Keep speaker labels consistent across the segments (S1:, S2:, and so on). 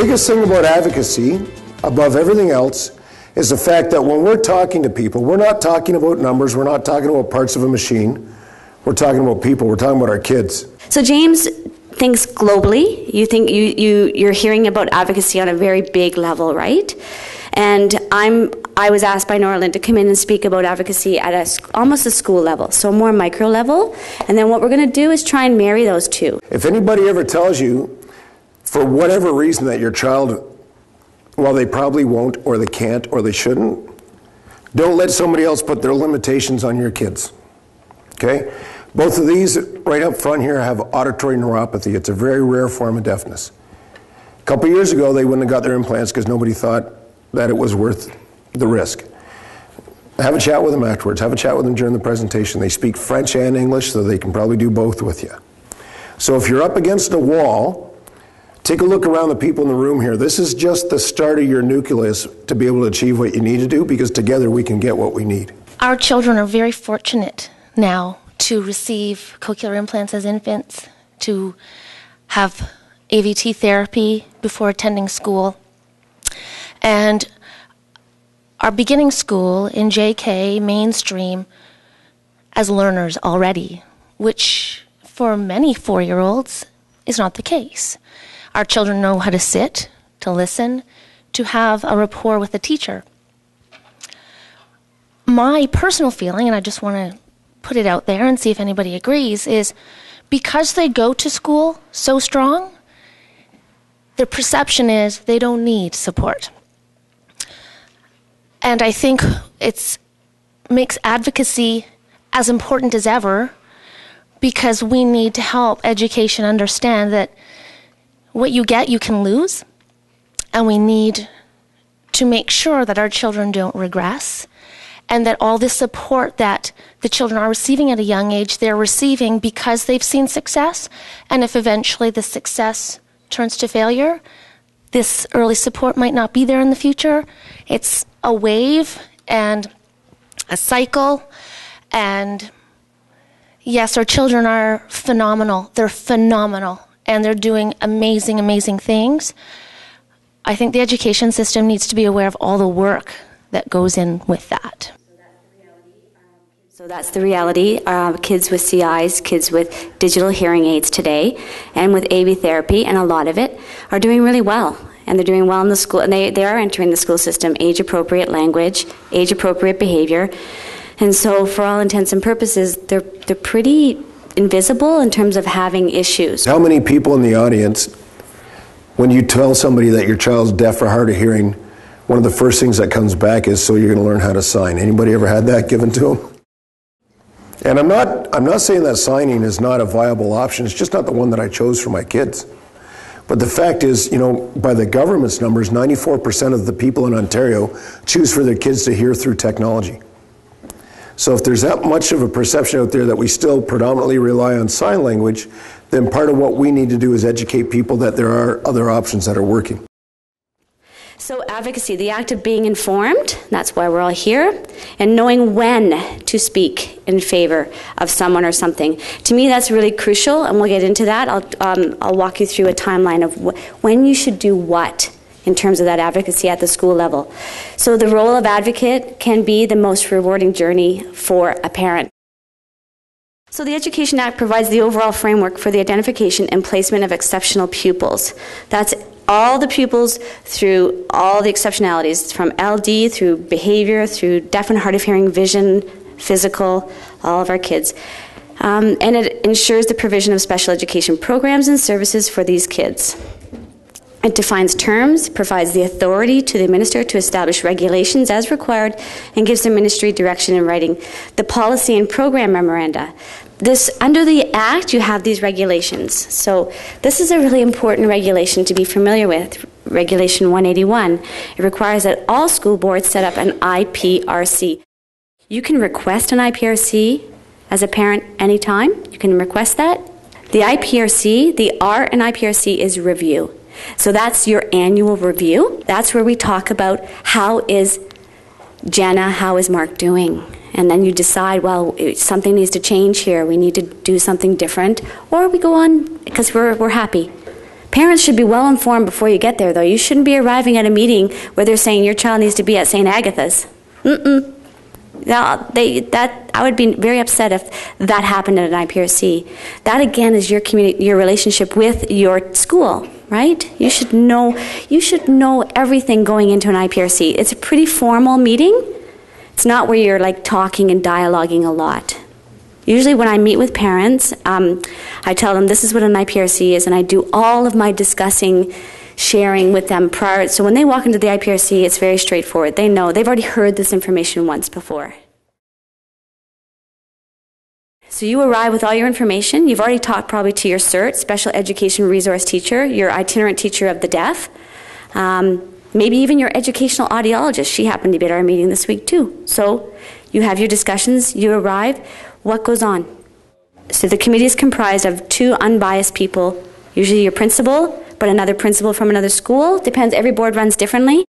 S1: biggest thing about advocacy, above everything else, is the fact that when we're talking to people, we're not talking about numbers, we're not talking about parts of a machine, we're talking about people, we're talking about our kids.
S2: So James thinks globally. You think you're hearing about advocacy on a very big level, right? And I was asked by Norlin to come in and speak about advocacy at almost a school level, so more micro level. And then what we're going to do is try and marry those two.
S1: If anybody ever tells you, for whatever reason, that your child, well, they probably won't, or they can't, or they shouldn't, don't let somebody else put their limitations on your kids, okay? Both of these right up front here have auditory neuropathy. It's a very rare form of deafness. A couple years ago, they wouldn't have got their implants because nobody thought that it was worth the risk. Have a chat with them afterwards. Have a chat with them during the presentation. They speak French and English, so they can probably do both with you. So if you're up against a wall, take a look around the people in the room here. This is just the start of your nucleus to be able to achieve what you need to do, because together we can get what we need.
S3: Our children are very fortunate now to receive cochlear implants as infants, to have AVT therapy before attending school, and are beginning school in JK mainstream as learners already, which for many 4-year-olds is not the case. Our children know how to sit, to listen, to have a rapport with the teacher. My personal feeling, and I just want to put it out there and see if anybody agrees, is because they go to school so strong, their perception is they don't need support. And I think it makes advocacy as important as ever, because we need to help education understand that what you get, you can lose, and we need to make sure that our children don't regress, and that all the support that the children are receiving at a young age, they're receiving because they've seen success, and if eventually the success turns to failure, this early support might not be there in the future. It's a wave and a cycle, and yes, our children are phenomenal. They're phenomenal, and they're doing amazing, amazing things. I think the education system needs to be aware of all the work that goes in with that.
S2: So that's the reality. Kids with CIs, kids with digital hearing aids today, and with AV therapy, and a lot of it, are doing really well. And they're doing well in the school, and they are entering the school system, age-appropriate language, age-appropriate behavior. And so for all intents and purposes, they're pretty invisible in terms of having issues.
S1: How many people in the audience, when you tell somebody that your child's deaf or hard of hearing, one of the first things that comes back is, so you're going to learn how to sign? Anybody ever had that given to them? And I'm not saying that signing is not a viable option. It's just not the one that I chose for my kids. But the fact is, you know, by the government's numbers, 94% of the people in Ontario choose for their kids to hear through technology. So if there's that much of a perception out there that we still predominantly rely on sign language, then part of what we need to do is educate people that there are other options that are working.
S2: So advocacy, the act of being informed, that's why we're all here, and knowing when to speak in favor of someone or something. To me, that's really crucial, and we'll get into that. I'll walk you through a timeline of when you should do what in terms of that advocacy at the school level. So the role of advocate can be the most rewarding journey for a parent. So the Education Act provides the overall framework for the identification and placement of exceptional pupils. That's all the pupils through all the exceptionalities, from LD through behavior, through deaf and hard of hearing, vision, physical, all of our kids. And it ensures the provision of special education programs and services for these kids. It defines terms, provides the authority to the minister to establish regulations as required, and gives the ministry direction in writing the policy and program memoranda. Under the Act, you have these regulations. So this is a really important regulation to be familiar with, Regulation 181. It requires that all school boards set up an IPRC. You can request an IPRC as a parent anytime. You can request that. The IPRC, the R in IPRC is review. So that's your annual review. That's where we talk about how is Jenna, how is Mark doing? And then you decide, well, something needs to change here. We need to do something different. Or we go on because we're happy. Parents should be well informed before you get there, though. You shouldn't be arriving at a meeting where they're saying your child needs to be at St. Agatha's. I would be very upset if that happened at an IPRC. That again is your relationship with your school, right? You should know everything going into an IPRC. It's a pretty formal meeting. It's not where you're like talking and dialoguing a lot. Usually when I meet with parents, I tell them this is what an IPRC is, and I do all of my discussing, sharing with them prior. So when they walk into the IPRC, it's very straightforward. They know. They've already heard this information once before. So you arrive with all your information. You've already talked probably to your CERT, special education resource teacher, your itinerant teacher of the deaf, maybe even your educational audiologist. She happened to be at our meeting this week too. So you have your discussions, you arrive. What goes on? So the committee is comprised of 2 unbiased people, usually your principal, but another principal from another school. Depends, every board runs differently.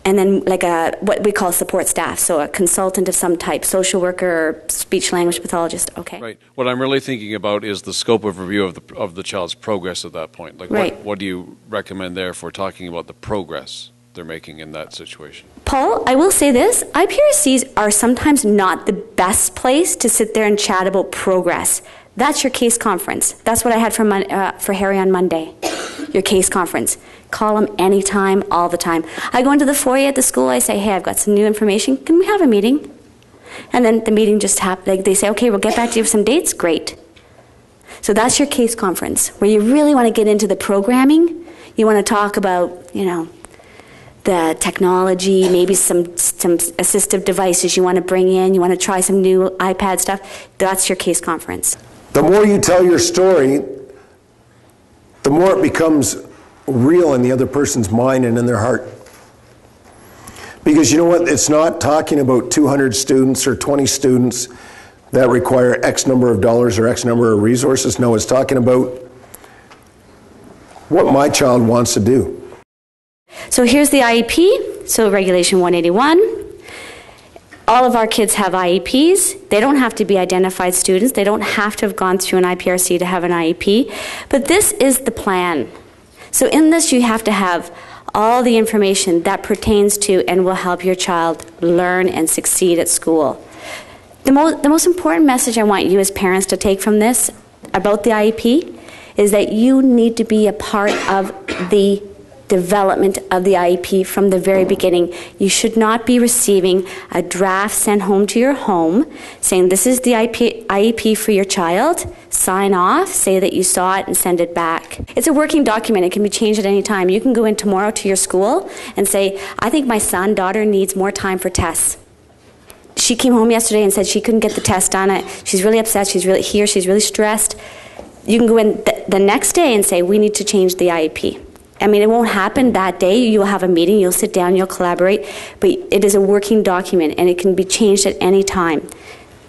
S2: And then like what we call support staff, so a consultant of some type, social worker or speech language pathologist. Okay.
S4: Right. What I'm really thinking about is the scope of review of the child's progress at that point. Like
S2: right.
S4: What do you recommend there for talking about the progress they're making in that situation?
S2: Paul, I will say this, IPRCs are sometimes not the best place to sit there and chat about progress. That's your case conference. That's what I had for Harry on Monday, your case conference. Call them anytime, all the time. I go into the foyer at the school, I say, hey, I've got some new information. Can we have a meeting? And then the meeting just happened. Like they say, okay, we'll get back to you with some dates. Great. So that's your case conference, where you really want to get into the programming. You want to talk about, the technology, maybe some assistive devices you want to bring in. You want to try some new iPad stuff. That's your case conference.
S1: The more you tell your story, the more it becomes real in the other person's mind and in their heart. Because you know what? It's not talking about 200 students or 20 students that require X number of dollars or X number of resources. No, it's talking about what my child wants to do.
S2: So here's the IEP, so Regulation 181. All of our kids have IEPs. They don't have to be identified students. They don't have to have gone through an IPRC to have an IEP. But this is the plan. So in this, you have to have all the information that pertains to and will help your child learn and succeed at school. The most important message I want you as parents to take from this about the IEP is that you need to be a part of the development of the IEP from the very beginning. You should not be receiving a draft sent home to your home saying this is the IEP for your child. Sign off, say that you saw it, and send it back. It's a working document. It can be changed at any time. You can go in tomorrow to your school and say, I think my son, daughter needs more time for tests. She came home yesterday and said she couldn't get the test done. She's really upset. She's really stressed. You can go in the next day and say, we need to change the IEP. I mean, it won't happen that day. You'll have a meeting, you'll sit down, you'll collaborate, but it is a working document and it can be changed at any time.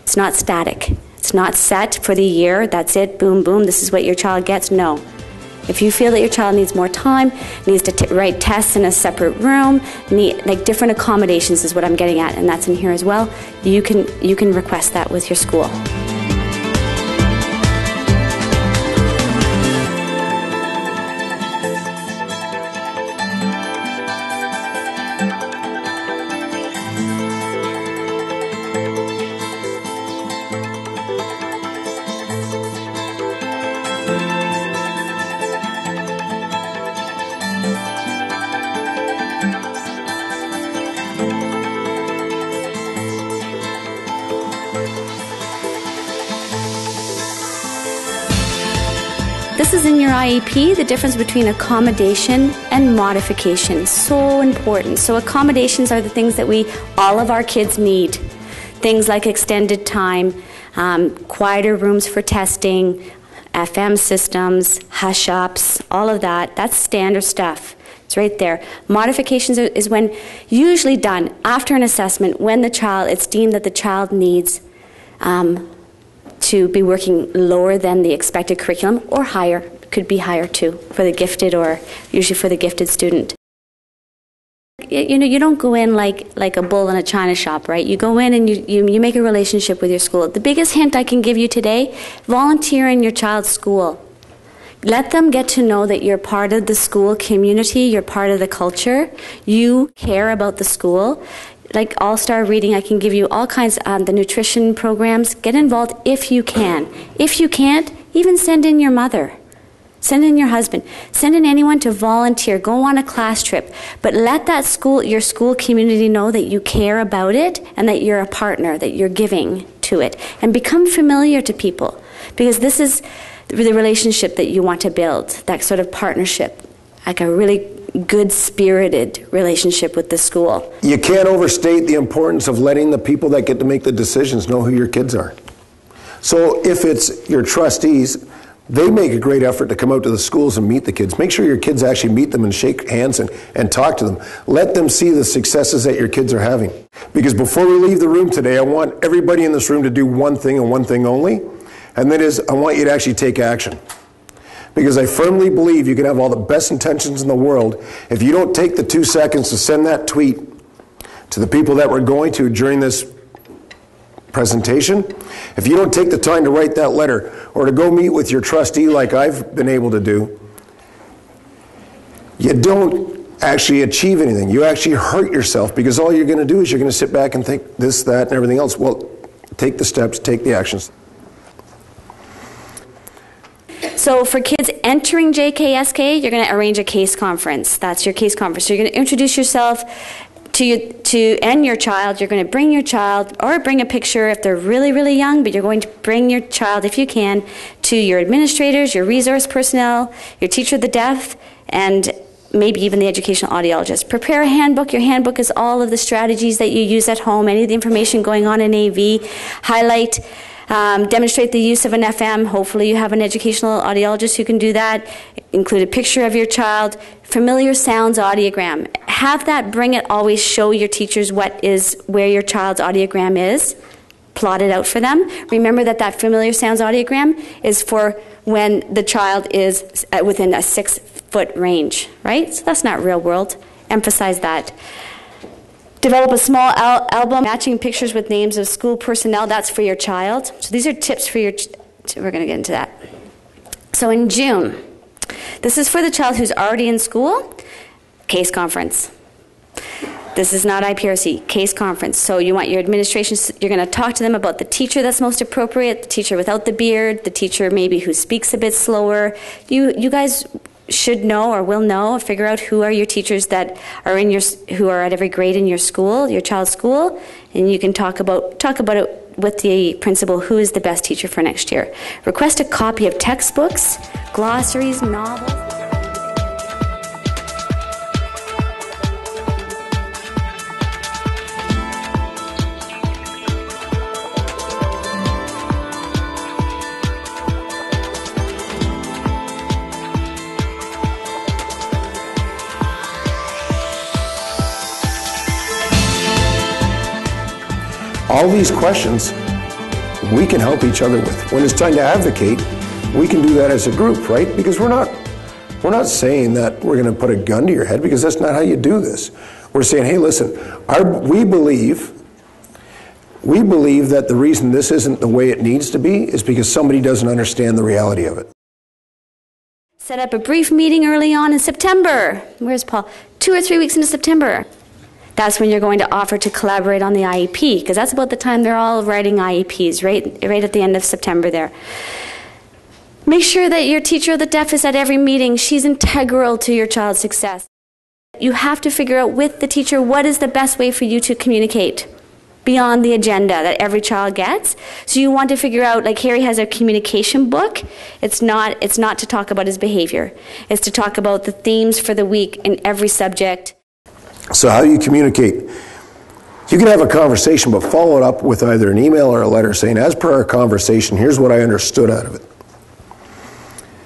S2: It's not static. It's not set for the year. That's it, boom, boom, this is what your child gets. No. If you feel that your child needs more time, needs to write tests in a separate room, like different accommodations is what I'm getting at, and that's in here as well, you can request that with your school. This is in your IEP, the difference between accommodation and modification. So important. So accommodations are the things that all of our kids need. Things like extended time, quieter rooms for testing, FM systems, hush-ups, all of that. That's standard stuff. It's right there. Modifications is when, usually done after an assessment, when it's deemed that the child needs to be working lower than the expected curriculum, or higher, could be higher too, for the gifted, or usually for the gifted student. You don't go in like a bull in a china shop, right? You go in and you make a relationship with your school. The biggest hint I can give you today, volunteer in your child's school. Let them get to know that you're part of the school community, you're part of the culture, you care about the school. Like All-Star Reading, I can give you all kinds of the nutrition programs. Get involved if you can. If you can't, even send in your mother. Send in your husband. Send in anyone to volunteer. Go on a class trip. But let that school, your school community know that you care about it and that you're a partner, that you're giving to it. And become familiar to people. Because this is the relationship that you want to build, that sort of partnership, like a really good-spirited relationship with the school.
S1: You can't overstate the importance of letting the people that get to make the decisions know who your kids are. So if it's your trustees, they make a great effort to come out to the schools and meet the kids. Make sure your kids actually meet them and shake hands and talk to them. Let them see the successes that your kids are having. Because before we leave the room today, I want everybody in this room to do one thing and one thing only, and that is I want you to actually take action. Because I firmly believe you can have all the best intentions in the world. If you don't take the 2 seconds to send that tweet to the people that we're going to during this presentation, if you don't take the time to write that letter or to go meet with your trustee like I've been able to do, you don't actually achieve anything. You actually hurt yourself, because all you're going to do is you're going to sit back and think this, that, and everything else. Well, take the steps, take the actions.
S2: So for kids entering JKSK, you're going to arrange a case conference. That's your case conference. So you're going to introduce yourself and your child. You're going to bring your child, or bring a picture if they're really, really young, but you're going to bring your child, if you can, to your administrators, your resource personnel, your teacher of the deaf, and maybe even the educational audiologist. Prepare a handbook. Your handbook is all of the strategies that you use at home, any of the information going on in AV. Highlight, demonstrate the use of an FM. Hopefully you have an educational audiologist who can do that. Include a picture of your child. Familiar sounds audiogram. Have that, bring it, always show your teachers where your child's audiogram is. Plot it out for them. Remember that familiar sounds audiogram is for when the child is within a 6-foot range, right? So that's not real world. Emphasize that. Develop a small album matching pictures with names of school personnel. That's for your child. So these are tips for your we're going to get into that. So in June, this is for the child who's already in school. Case conference. This is not IPRC. Case conference. So you want your administration, you're going to talk to them about the teacher that's most appropriate, the teacher without the beard, the teacher maybe who speaks a bit slower. You guys should know or will know, figure out who are your teachers that are who are at every grade in your school, your child's school, and you can talk about it with the principal, who is the best teacher for next year. Request a copy of textbooks, glossaries, novels.
S1: All these questions we can help each other with. When it's time to advocate, we can do that as a group, right? Because we're not saying that we're going to put a gun to your head, because that's not how you do this. We're saying, hey, listen, we believe that the reason this isn't the way it needs to be is because somebody doesn't understand the reality of it.
S2: Set up a brief meeting early on in September. Where's Paul? 2 or 3 weeks into September. That's when you're going to offer to collaborate on the IEP, because that's about the time they're all writing IEPs, right at the end of September there. Make sure that your teacher of the deaf is at every meeting. She's integral to your child's success. You have to figure out with the teacher what is the best way for you to communicate beyond the agenda that every child gets. So you want to figure out, like Harry has a communication book. It's not to talk about his behavior. It's to talk about the themes for the week in every subject.
S1: So how you communicate? You can have a conversation, but follow it up with either an email or a letter saying, as per our conversation, here's what I understood out of it.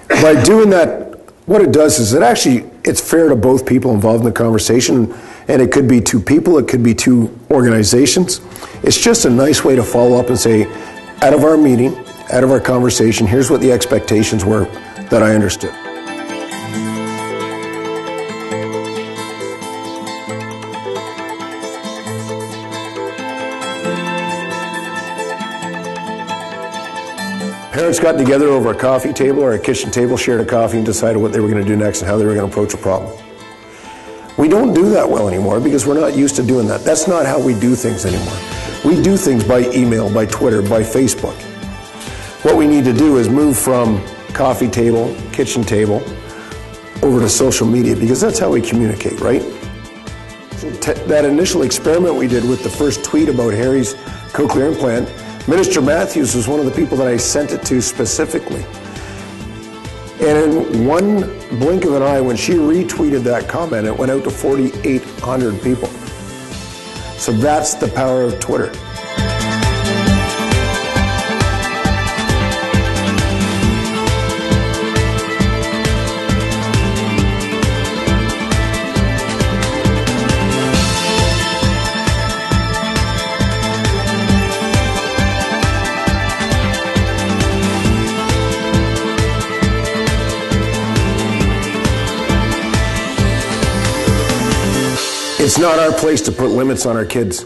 S1: By doing that, what it does is it's fair to both people involved in the conversation, and it could be 2 people, it could be 2 organizations. It's just a nice way to follow up and say, out of our meeting, out of our conversation, here's what the expectations were that I understood. Parents got together over a coffee table or a kitchen table, shared a coffee, and decided what they were going to do next and how they were going to approach a problem. We don't do that well anymore because we're not used to doing that. That's not how we do things anymore. We do things by email, by Twitter, by Facebook. What we need to do is move from coffee table, kitchen table, over to social media, because that's how we communicate, right? So that initial experiment we did with the first tweet about Harry's cochlear implant, Minister Matthews was one of the people that I sent it to specifically. And in one blink of an eye, when she retweeted that comment, it went out to 4,800 people. So that's the power of Twitter. It's not our place to put limits on our kids.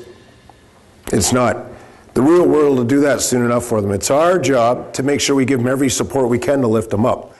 S1: It's not. The real world will do that soon enough for them. It's our job to make sure we give them every support we can to lift them up.